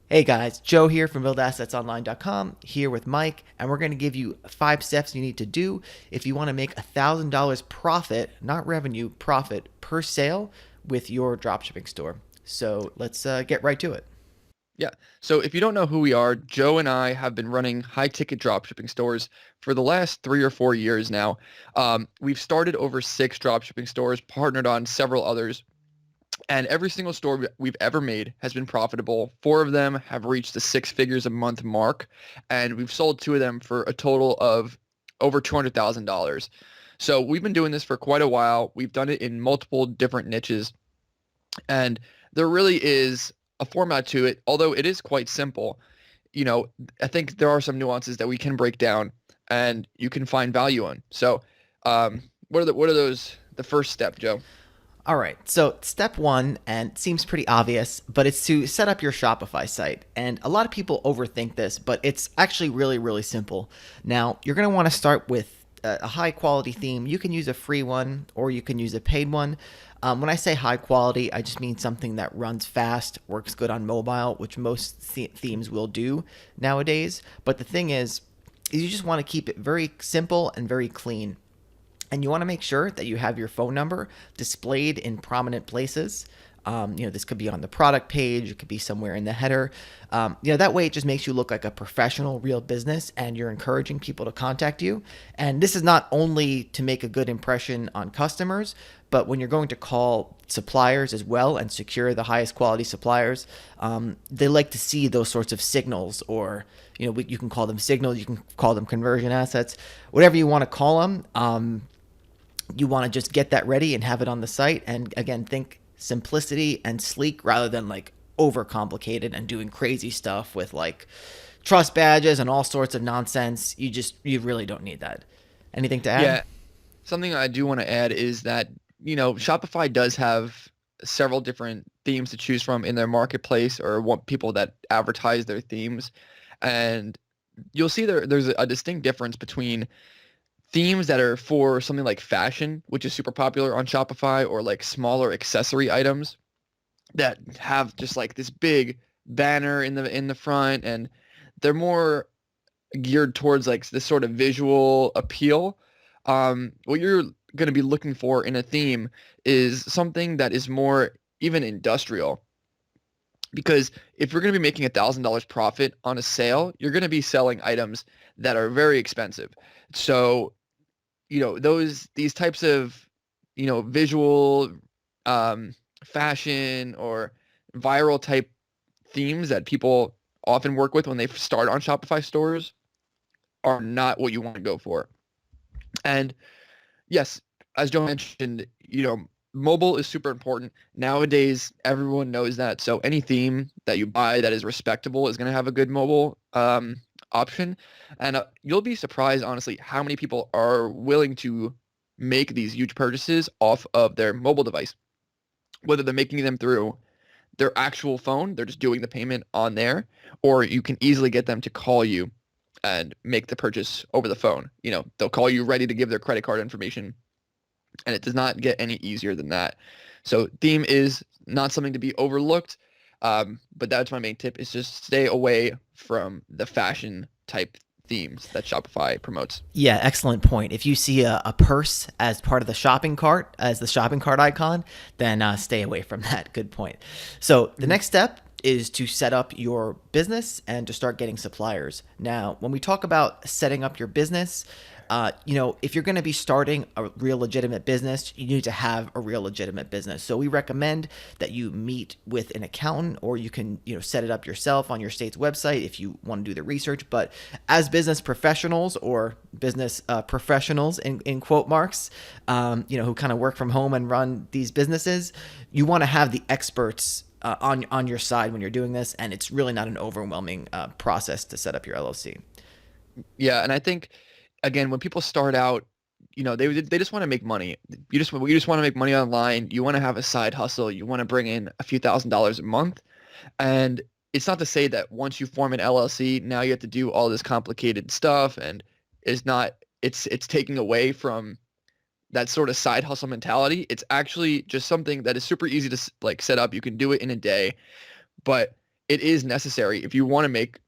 Hey guys, Joe here from buildassetsonline.com, here with Mike, and we're going to give you 5 steps you need to do if you want to make $1,000 profit, not revenue, profit per sale with your dropshipping store. So let's get right to it. Yeah. So if you don't know who we are, Joe and I have been running high ticket dropshipping stores for the last 3 or 4 years now. We've started over 6 dropshipping stores, partnered on several others, and every single store we've ever made has been profitable. 4 of them have reached the 6 figures a month mark, and we've sold 2 of them for a total of over $200,000. So we've been doing this for quite a while. We've done it in multiple different niches, and there really is a format to it, although it is quite simple. You know, I think there are some nuances that we can break down and you can find value on. So, what are those? The first step, Joe? All right, so step one, and it seems pretty obvious, but it's to set up your Shopify site. And a lot of people overthink this, but it's actually really, really simple. Now, you're going to want to start with a high quality theme. You can use a free one or you can use a paid one. When I say high quality, I just mean something that runs fast, works good on mobile, which most themes will do nowadays. But the thing is you just want to keep it very simple and very clean. And you want to make sure that you have your phone number displayed in prominent places. This could be on the product page, it could be somewhere in the header. That way it just makes you look like a professional, real business, and you're encouraging people to contact you. And this is not only to make a good impression on customers, but when you're going to call suppliers as well and secure the highest quality suppliers, they like to see those sorts of signals, or you can call them signals, you can call them conversion assets, whatever you want to call them. You want to just get that ready and have it on the site. And again, think simplicity and sleek rather than like overcomplicated and doing crazy stuff with like trust badges and all sorts of nonsense. You really don't need that. Anything to add? Yeah, something I do want to add is that, Shopify does have several different themes to choose from in their marketplace or want people that advertise their themes. And you'll see there's a distinct difference between themes that are for something like fashion, which is super popular on Shopify, or like smaller accessory items that have just like this big banner in the front, and they're more geared towards like this sort of visual appeal. What you're going to be looking for in a theme is something that is more even industrial. Because if you're going to be making $1,000 profit on a sale, you're going to be selling items that are very expensive. So these types of visual, um, fashion or viral type themes that people often work with when they start on Shopify stores are not what you want to go for. And yes, as Joe mentioned, mobile is super important nowadays. Everyone knows that, so any theme that you buy that is respectable is going to have a good mobile option. And you'll be surprised, honestly, how many people are willing to make these huge purchases off of their mobile device, whether they're making them through their actual phone, they're just doing the payment on there, or you can easily get them to call you and make the purchase over the phone. They'll call you ready to give their credit card information, and it does not get any easier than that. So theme is not something to be overlooked, but that's my main tip, is just stay away from the fashion type themes that Shopify promotes. Yeah, excellent point. If you see a purse as part of the shopping cart, as the shopping cart icon, then stay away from that. Good point. So the Mhm. next step is to set up your business and to start getting suppliers. Now, when we talk about setting up your business, if you're going to be starting a real legitimate business, you need to have a real legitimate business. So we recommend that you meet with an accountant, or you can, set it up yourself on your state's website if you want to do the research. But as business professionals, or business professionals in quote marks, who kind of work from home and run these businesses, you want to have the experts on your side when you're doing this, and it's really not an overwhelming process to set up your LLC. Yeah, and I think again, when people start out, they just want to make money. You just want to make money online. You want to have a side hustle. You want to bring in a few $1,000s a month. And it's not to say that once you form an LLC, now you have to do all this complicated stuff, and it's taking away from that sort of side hustle mentality. It's actually just something that is super easy to like set up. You can do it in a day, but it is necessary if you want to make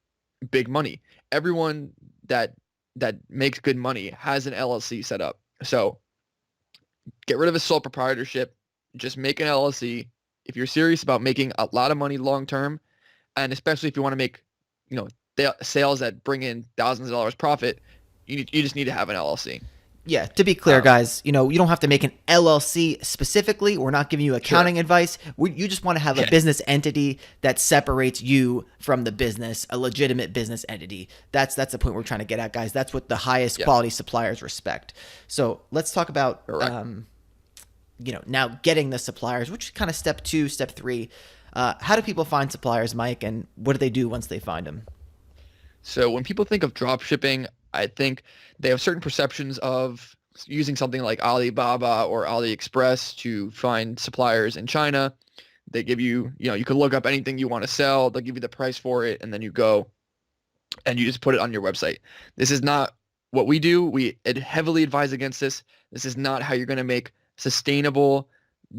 big money. Everyone that makes good money has an LLC set up. So get rid of a sole proprietorship, just make an LLC. If you're serious about making a lot of money long term, and especially if you want to make, you know, sales that bring in thousands of dollars profit, you just need to have an LLC. Yeah, to be clear, Um, guys, you know, you don't have to make an LLC specifically. We're not giving you sure. accounting advice. You just want to have a Yeah. business entity that separates you from the business, a legitimate business entity. That's the point we're trying to get at, guys. That's what the highest Yes. quality suppliers respect. So let's talk about, Correct. now getting the suppliers, which is kind of step two, step three. How do people find suppliers, Mike, and what do they do once they find them? So when people think of drop shipping, I think they have certain perceptions of using something like Alibaba or AliExpress to find suppliers in China. They give you, you can look up anything you want to sell. They'll give you the price for it, and then you go and you just put it on your website. This is not what we do. We heavily advise against this. This is not how you're going to make sustainable,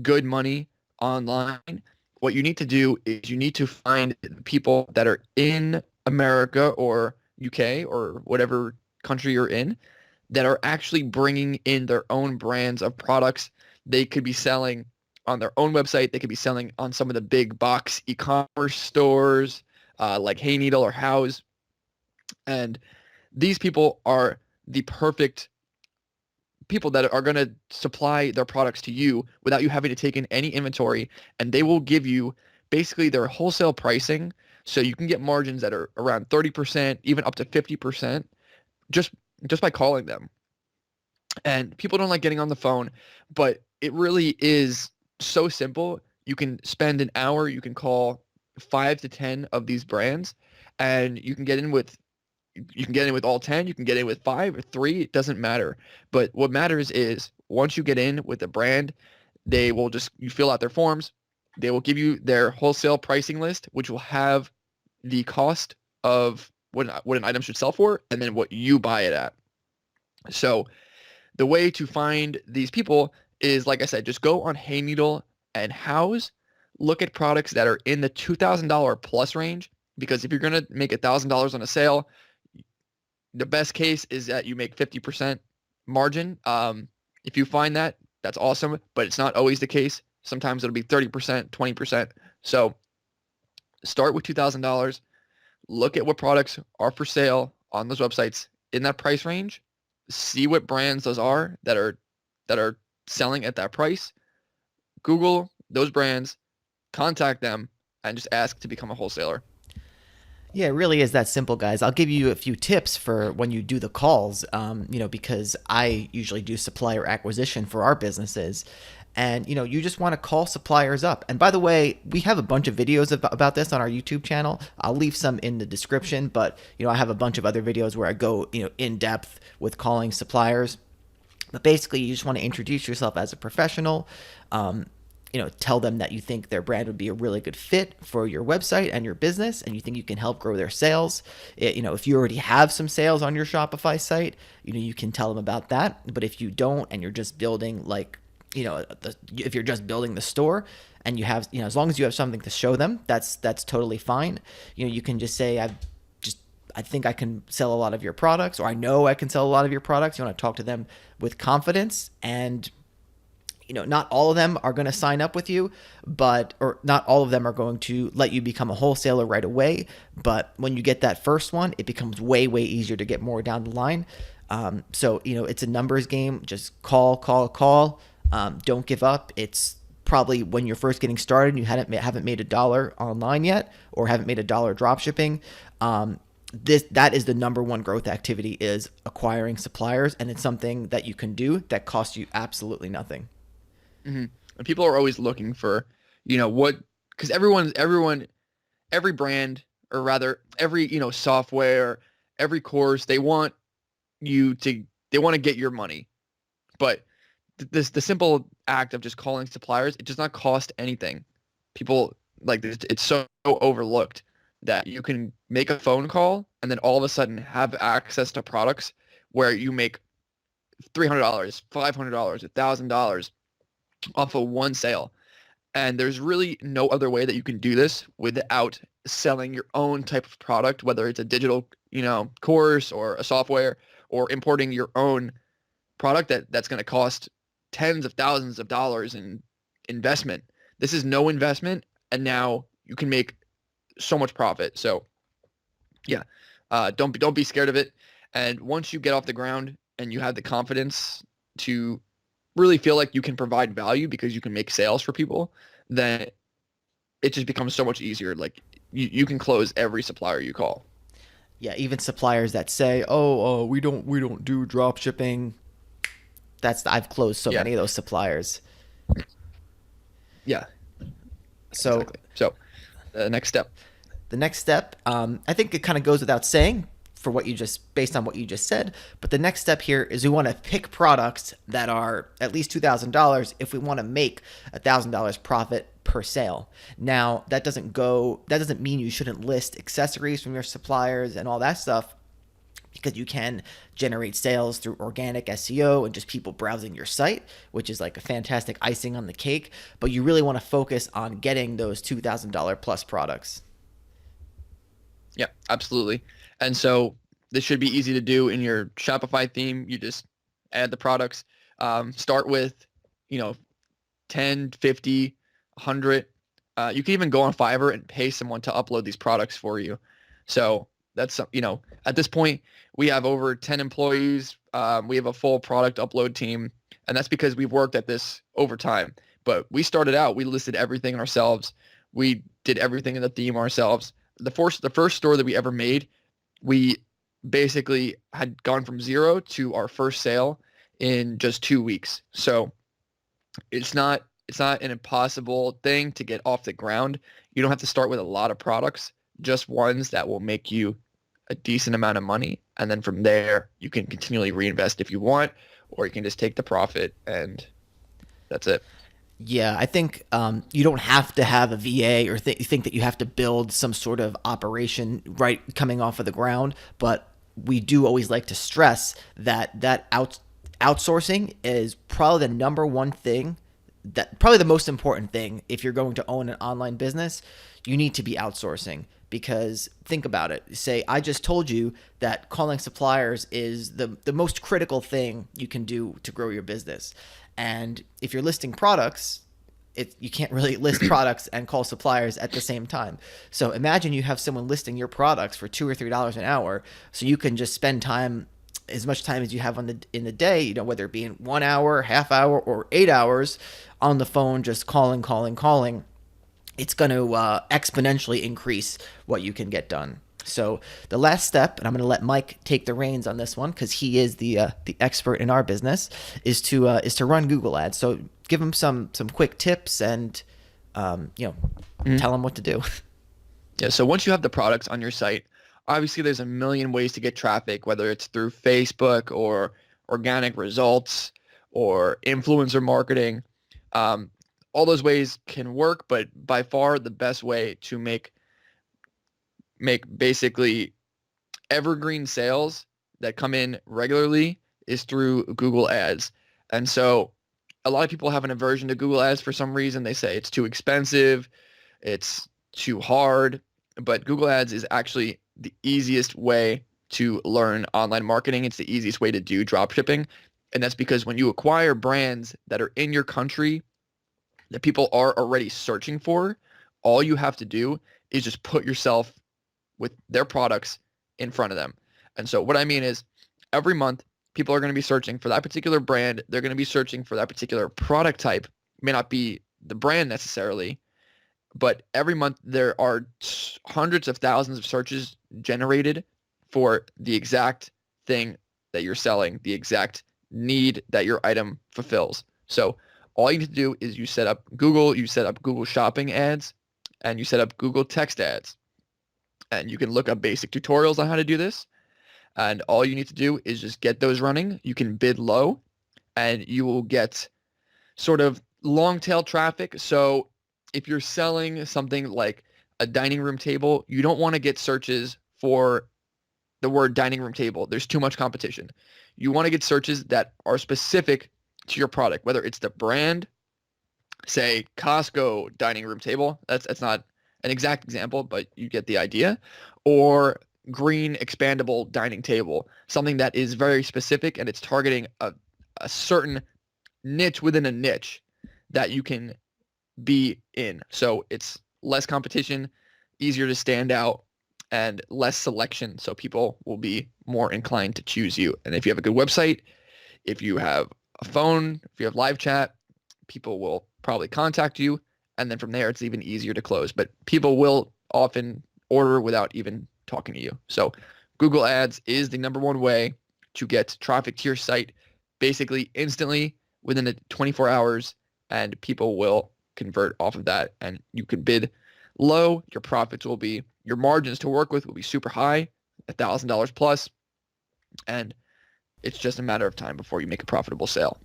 good money online. What you need to do is you need to find people that are in America or UK or whatever country you're in that are actually bringing in their own brands of products. They could be selling on their own website. They could be selling on some of the big box e-commerce stores like Hayneedle or House. And these people are the perfect people that are going to supply their products to you without you having to take in any inventory, and they will give you basically their wholesale pricing, so you can get margins that are around 30%, even up to 50%, just by calling them. And people don't like getting on the phone, but it really is so simple. You can spend an hour, you can call 5 to 10 of these brands, and you can get in with all 10, you can get in with 5 or 3, it doesn't matter. But what matters is once you get in with a brand, you fill out their forms, they will give you their wholesale pricing list, which will have the cost of what an item should sell for, and then what you buy it at. So the way to find these people is, like I said, just go on Hayneedle and House, look at products that are in the $2,000 plus range, because if you're going to make $1,000 on a sale, the best case is that you make 50% margin. If you find that, that's awesome, but it's not always the case. Sometimes it'll be 30%, 20%. So start with $2,000. Look at what products are for sale on those websites in that price range. See what brands those are that are selling at that price. Google those brands, contact them, and just ask to become a wholesaler. Yeah, it really is that simple, guys. I'll give you a few tips for when you do the calls, because I usually do supplier acquisition for our businesses. And, you just want to call suppliers up. And by the way, we have a bunch of videos about this on our YouTube channel. I'll leave some in the description, but, I have a bunch of other videos where I go, in depth with calling suppliers. But basically, you just want to introduce yourself as a professional. Tell them that you think their brand would be a really good fit for your website and your business, and you think you can help grow their sales. If you already have some sales on your Shopify site, you can tell them about that. But if you don't, and you're just building if you're just building the store, and you have, as long as you have something to show them, that's totally fine. You can just say, I think I can sell a lot of your products, or I know I can sell a lot of your products. You want to talk to them with confidence, and not all of them are going to sign up with you, or not all of them are going to let you become a wholesaler right away. But when you get that first one, it becomes way, way easier to get more down the line. So, it's a numbers game. Just call, call, call. Don't give up. It's probably when you're first getting started and you haven't made $1 online yet, or haven't made $1 drop shipping. That is the number one growth activity, is acquiring suppliers, and it's something that you can do that costs you absolutely nothing. Hmm. And people are always looking for, what, because every brand, or rather every, software, every course, you to, they want to get your money. But the simple act of just calling suppliers, it does not cost anything. People like this, it's so overlooked that you can make a phone call and then all of a sudden have access to products where you make $300, $500, $1,000 off of one sale. And there's really no other way that you can do this without selling your own type of product, whether it's a digital, course or a software, or importing your own product that's going to cost tens of thousands of dollars in investment. This is no investment, and now you can make so much profit. So yeah, don't be scared of it. And once you get off the ground and you have the confidence to really feel like you can provide value because you can make sales for people, then it just becomes so much easier. Like you can close every supplier you call. Yeah, even suppliers that say, "Oh, we don't do drop shipping." I've closed so Yeah, many of those suppliers. yeah, So exactly. So the next step. the next step, I think it kind of goes without saying for what you just based on what you just said. But the next step here is we want to pick products that are at least $2,000 if we want to make $1,000 profit per sale. Now that doesn't mean you shouldn't list accessories from your suppliers and all that stuff, because you can generate sales through organic SEO and just people browsing your site, which is like a fantastic icing on the cake. But you really want to focus on getting those $2,000 plus products. Yeah, absolutely. And so this should be easy to do in your Shopify theme. You just add the products. Start with, you know, 10, 50, 100. You can even go on Fiverr and pay someone to upload these products for you. So that's, at this point, we have over 10 employees. We have a full product upload team. And that's because we've worked at this over time. But we started out, we listed everything ourselves. We did everything in the theme ourselves. The first store that we ever made, we basically had gone from zero to our first sale in just 2 weeks. So it's not an impossible thing to get off the ground. You don't have to start with a lot of products, just ones that will make you a decent amount of money. And then from there, you can continually reinvest if you want, or you can just take the profit and that's it. Yeah, I think you don't have to have a VA or think that you have to build some sort of operation right coming off of the ground. But we do always like to stress that outsourcing is probably the number one thing, that probably the most important thing if you're going to own an online business. You need to be outsourcing, because think about it. Say I just told you that calling suppliers is the most critical thing you can do to grow your business. And if you're listing products, you can't really list products and call suppliers at the same time. So imagine you have someone listing your products for $2 or $3 an hour, so you can just spend time, as much time as you have in the day, whether it be in 1 hour, half hour, or 8 hours on the phone, just calling. It's going to exponentially increase what you can get done. So the last step, and I'm going to let Mike take the reins on this one because he is the expert in our business, is to run Google Ads. So give him some quick tips and tell him what to do. Yeah. So once you have the products on your site, obviously there's a million ways to get traffic, whether it's through Facebook or organic results or influencer marketing. Um, all those ways can work, but by far the best way to make basically evergreen sales that come in regularly is through Google Ads. And so a lot of people have an aversion to Google Ads for some reason. They say it's too expensive, it's too hard, but Google Ads is actually the easiest way to learn online marketing. It's the easiest way to do drop shipping. And that's because when you acquire brands that are in your country that people are already searching for, all you have to do is just put yourself with their products in front of them. And so what I mean is every month, people are going to be searching for that particular brand. They're going to be searching for that particular product type. It may not be the brand necessarily, but every month there are hundreds of thousands of searches generated for the exact thing that you're selling, the exact need that your item fulfills. So all you need to do is you set up Google Shopping ads, and you set up Google text ads. And you can look up basic tutorials on how to do this. And all you need to do is just get those running. You can bid low, and you will get sort of long tail traffic. So if you're selling something like a dining room table, you don't want to get searches for the word dining room table. There's too much competition. You want to get searches that are specific to your product, whether it's the brand, say Costco dining room table. That's not an exact example, but you get the idea. Or green expandable dining table, something that is very specific and it's targeting a certain niche within a niche that you can be in. So it's less competition, easier to stand out, and less selection. So people will be more inclined to choose you. And if you have a good website, if you have a phone, if you have live chat, people will probably contact you. And then from there, it's even easier to close. But people will often order without even talking to you. So Google Ads is the number one way to get traffic to your site basically instantly within 24 hours, and people will convert off of that. And you can bid low. Your margins to work with will be super high, $1,000 plus. And it's just a matter of time before you make a profitable sale.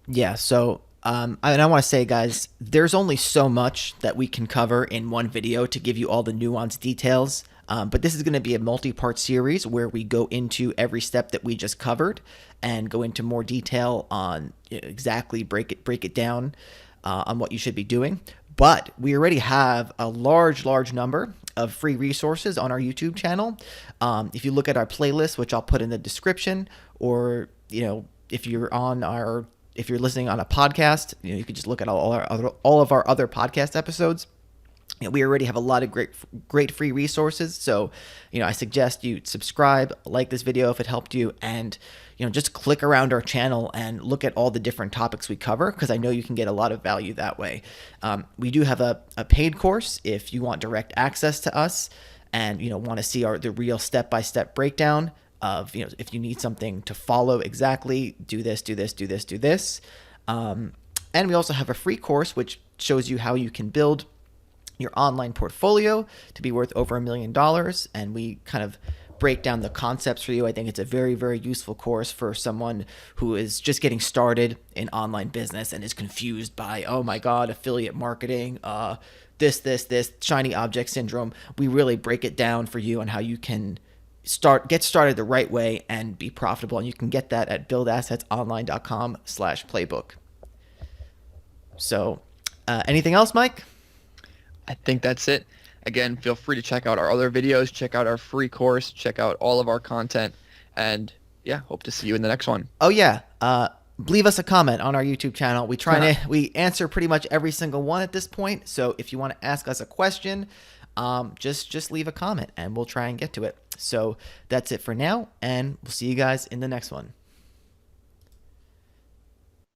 Yeah, so and I want to say, guys, there's only so much that we can cover in one video to give you all the nuanced details. But this is going to be a multi-part series where we go into every step that we just covered and go into more detail on, exactly break it down on what you should be doing. But we already have a large number of free resources on our YouTube channel. If you look at our playlist, which I'll put in the description, or if you're listening on a podcast, you can just look at all of our other podcast episodes. We already have a lot of great free resources. So, I suggest you subscribe, like this video if it helped you, and just click around our channel and look at all the different topics we cover, because I know you can get a lot of value that way. We do have a paid course if you want direct access to us and want to see the real step-by-step breakdown of if you need something to follow exactly, do this, do this, do this, do this. And we also have a free course which shows you how you can build your online portfolio to be worth over $1 million, and we kind of break down the concepts for you. I think it's a very, very useful course for someone who is just getting started in online business and is confused by, oh my God, affiliate marketing, this shiny object syndrome. We really break it down for you on how you can get started the right way and be profitable. And you can get that at buildassetsonline.com/playbook. So, anything else, Mike? I think that's it. Again, feel free to check out our other videos, check out our free course, check out all of our content, and yeah, hope to see you in the next one. Oh yeah, leave us a comment on our YouTube channel. We answer pretty much every single one at this point. So if you want to ask us a question, just leave a comment and we'll try and get to it. So that's it for now, and we'll see you guys in the next one.